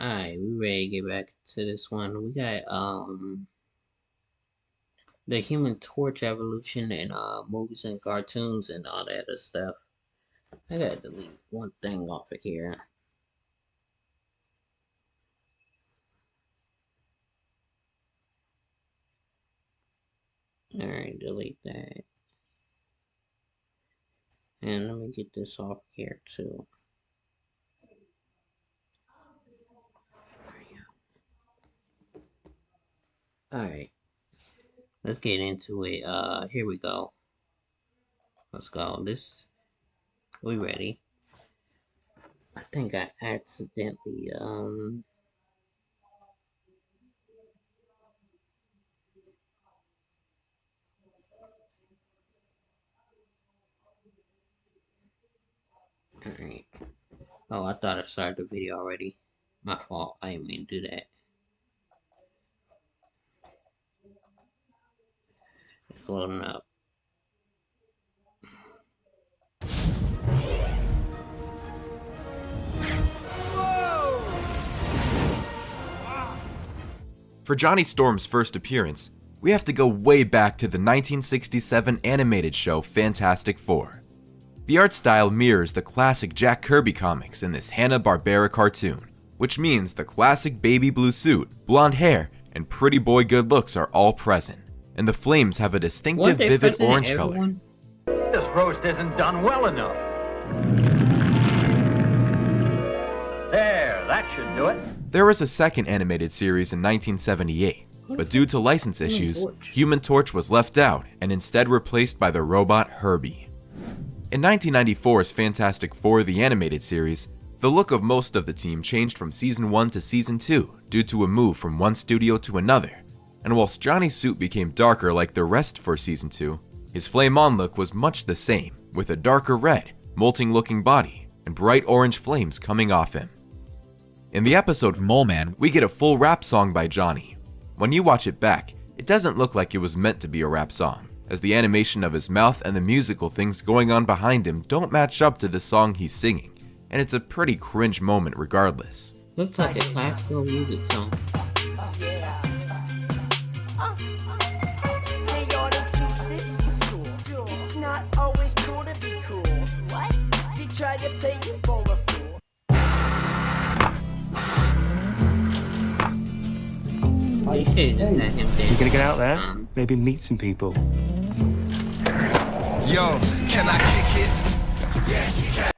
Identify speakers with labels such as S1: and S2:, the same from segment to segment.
S1: Alright, we ready to get back to this one. We got the Human Torch evolution and movies and cartoons and all that other stuff. I gotta delete one thing off of here. Alright, delete that. And let me get this off here too. Alright, let's get into it. Here we go. Let's go. We ready. I think I accidentally, alright. Oh, I thought I started the video already. My fault. I didn't mean to do that. It's loading up.
S2: For Johnny Storm's first appearance, we have to go way back to the 1967 animated show Fantastic Four. The art style mirrors the classic Jack Kirby comics in this Hanna-Barbera cartoon, which means the classic baby blue suit, blonde hair, and pretty boy good looks are all present, and the flames have a distinctive vivid orange color.
S3: This roast isn't done well enough. There, that should do it.
S2: There was a second animated series in 1978, but due to license issues, Human Torch was left out and instead replaced by the robot Herbie. In 1994's Fantastic Four the Animated Series, the look of most of the team changed from Season 1 to Season 2 due to a move from one studio to another, and whilst Johnny's suit became darker like the rest for Season 2, his flame-on look was much the same, with a darker red, molting-looking body, and bright orange flames coming off him. In the episode Mole Man, we get a full rap song by Johnny. When you watch it back, it doesn't look like it was meant to be a rap song, as the animation of his mouth and the musical things going on behind him don't match up to the song he's singing, and it's a pretty cringe moment regardless.
S1: Looks like a classical music song. Oh, you should've just let him dance.
S4: You gonna get out there? Maybe meet some people.
S5: Yo, can I kick it? Yes, you can.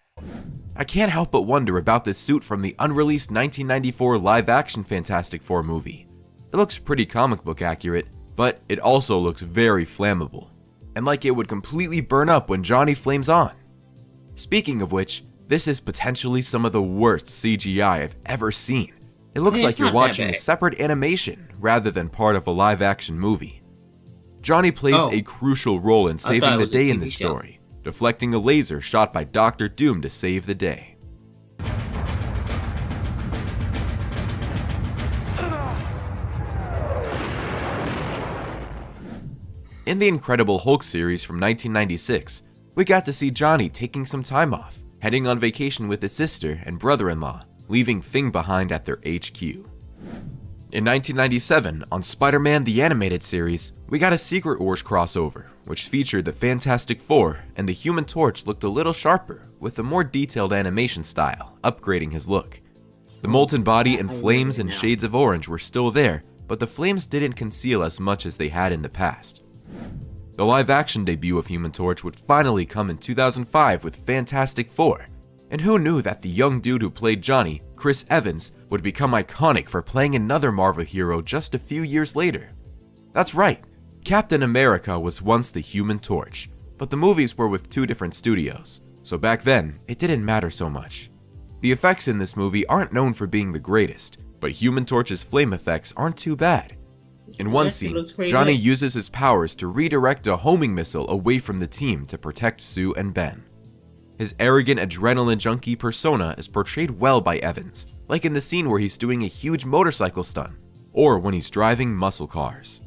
S2: I can't help but wonder about this suit from the unreleased 1994 live-action Fantastic Four movie. It looks pretty comic book accurate, but it also looks very flammable, and like it would completely burn up when Johnny flames on. Speaking of which, this is potentially some of the worst CGI I've ever seen. It looks like you're watching a separate animation rather than part of a live-action movie. Johnny plays a crucial role in saving the day in this story, deflecting a laser shot by Dr. Doom to save the day. In the Incredible Hulk series from 1996, we got to see Johnny taking some time off, heading on vacation with his sister and brother-in-law, leaving Thing behind at their HQ. In 1997, on Spider-Man the Animated Series, we got a Secret Wars crossover, which featured the Fantastic Four, and the Human Torch looked a little sharper, with a more detailed animation style, upgrading his look. The molten body and flames and shades of orange were still there, but the flames didn't conceal as much as they had in the past. The live-action debut of Human Torch would finally come in 2005 with Fantastic Four, and who knew that the young dude who played Johnny, Chris Evans, would become iconic for playing another Marvel hero just a few years later? That's right, Captain America was once the Human Torch, but the movies were with two different studios, so back then, it didn't matter so much. The effects in this movie aren't known for being the greatest, but Human Torch's flame effects aren't too bad. In one scene, Johnny uses his powers to redirect a homing missile away from the team to protect Sue and Ben. His arrogant adrenaline junkie persona is portrayed well by Evans, like in the scene where he's doing a huge motorcycle stunt, or when he's driving muscle cars.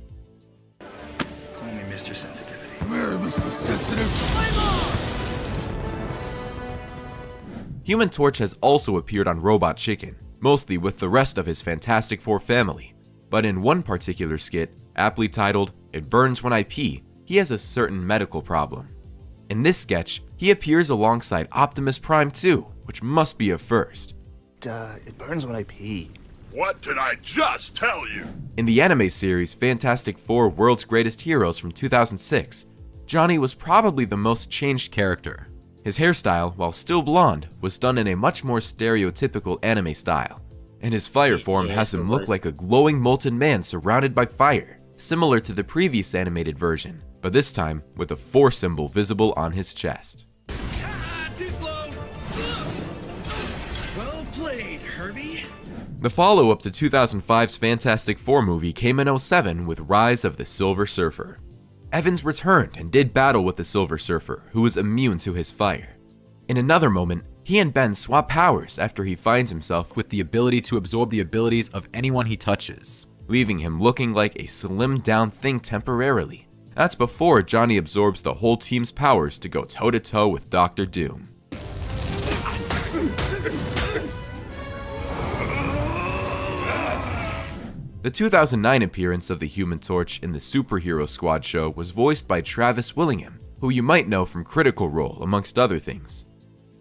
S5: Call me Mr. Sensitivity. Mr. Sensitive.
S2: Human Torch has also appeared on Robot Chicken, mostly with the rest of his Fantastic Four family. But in one particular skit, aptly titled, "It Burns When I Pee," he has a certain medical problem. In this sketch, he appears alongside Optimus Prime too, which must be a first.
S6: It burns when I pee.
S5: What did I just tell you?
S2: In the anime series Fantastic Four World's Greatest Heroes from 2006, Johnny was probably the most changed character. His hairstyle, while still blonde, was done in a much more stereotypical anime style, and his fire form has him look like a glowing molten man surrounded by fire, similar to the previous animated version, but this time with a 4 symbol visible on his chest.
S5: Too slow. Well played, Herbie.
S2: The follow-up to 2005's Fantastic Four movie came in 2007 with Rise of the Silver Surfer. Evans returned and did battle with the Silver Surfer, who was immune to his fire. In another moment, he and Ben swap powers after he finds himself with the ability to absorb the abilities of anyone he touches, leaving him looking like a slimmed-down thing temporarily. That's before Johnny absorbs the whole team's powers to go toe-to-toe with Dr. Doom. The 2009 appearance of the Human Torch in the Superhero Squad show was voiced by Travis Willingham, who you might know from Critical Role, amongst other things.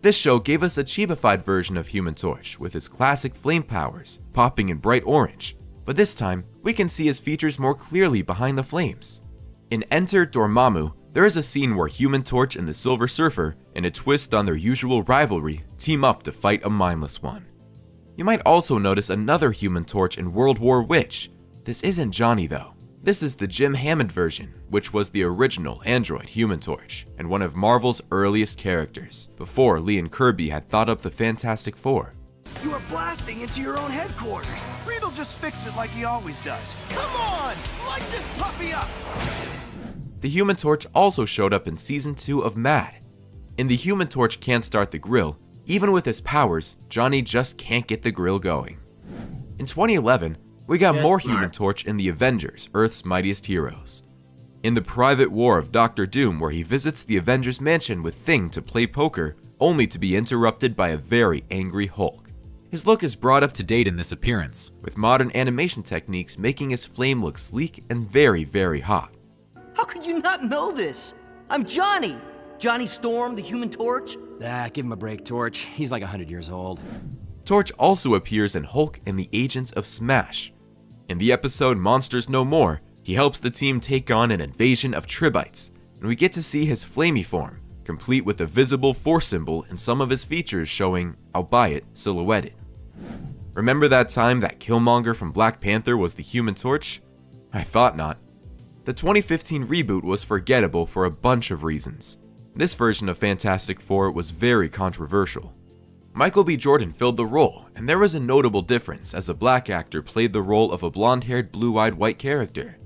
S2: This show gave us a cheapified version of Human Torch, with his classic flame powers, popping in bright orange, but this time, we can see his features more clearly behind the flames. In Enter Dormammu, there is a scene where Human Torch and the Silver Surfer, in a twist on their usual rivalry, team up to fight a mindless one. You might also notice another Human Torch in World War Witch. This isn't Johnny though. This is the Jim Hammond version, which was the original android Human Torch, and one of Marvel's earliest characters, before Lee and Kirby had thought up the Fantastic Four.
S6: You are blasting into your own headquarters. Reed'll just fix it like he always does. Come on, light this puppy up.
S2: The Human Torch also showed up in Season 2 of Mad. In The Human Torch Can't Start the Grill, even with his powers, Johnny just can't get the grill going. In 2011, we got more Human Torch in The Avengers, Earth's Mightiest Heroes. In The Private War of Dr. Doom, where he visits the Avengers mansion with Thing to play poker, only to be interrupted by a very angry Hulk. His look is brought up to date in this appearance, with modern animation techniques making his flame look sleek and very, very hot.
S7: How could you not know this? I'm Johnny! Johnny Storm, the Human Torch.
S8: Give him a break, Torch. He's like 100 years old.
S2: Torch also appears in Hulk and the Agents of Smash. In the episode Monsters No More, he helps the team take on an invasion of Tribites, and we get to see his flamey form, complete with a visible 4 symbol and some of his features showing, albeit silhouetted. Remember that time that Killmonger from Black Panther was the Human Torch? I thought not. The 2015 reboot was forgettable for a bunch of reasons. This version of Fantastic Four was very controversial. Michael B. Jordan filled the role, and there was a notable difference as a black actor played the role of a blonde-haired, blue-eyed white character.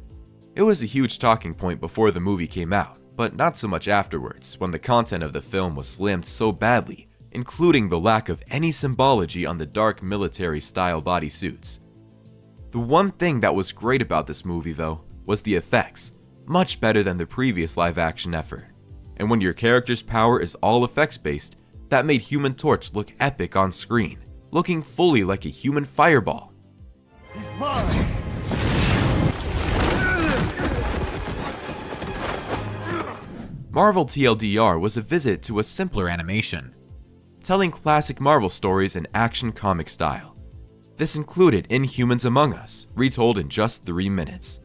S2: It was a huge talking point before the movie came out, but not so much afterwards, when the content of the film was slammed so badly, including the lack of any symbology on the dark military-style bodysuits. The one thing that was great about this movie, though, was the effects, much better than the previous live-action effort. And when your character's power is all effects-based, that made Human Torch look epic on screen, looking fully like a human fireball.
S5: He's mine.
S2: Marvel TLDR was a visit to a simpler animation, telling classic Marvel stories in action comic style. This included Inhumans Among Us, retold in just 3 minutes.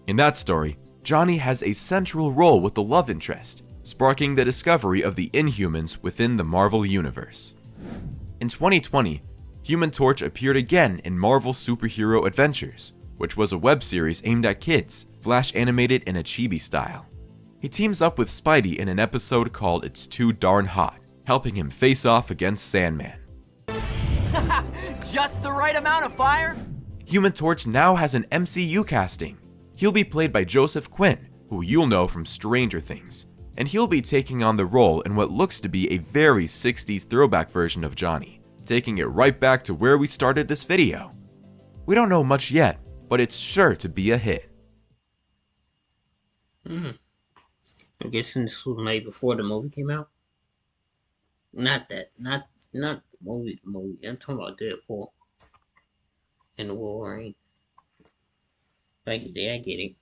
S2: In that story, Johnny has a central role with the love interest, sparking the discovery of the Inhumans within the Marvel Universe. In 2020, Human Torch appeared again in Marvel Superhero Adventures, which was a web series aimed at kids, flash animated in a chibi style. He teams up with Spidey in an episode called It's Too Darn Hot, helping him face off against Sandman.
S7: Just the right amount of fire?
S2: Human Torch now has an MCU casting. He'll be played by Joseph Quinn, who you'll know from Stranger Things, and he'll be taking on the role in what looks to be a very 60s throwback version of Johnny, taking it right back to where we started this video. We don't know much yet, but it's sure to be a hit.
S1: I'm guessing this was made before the movie came out. Not the movie. I'm talking about Deadpool. and Wolverine. I get it.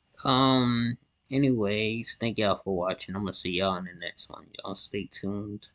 S1: Anyways, thank y'all for watching. I'm gonna see y'all in the next one. Y'all stay tuned.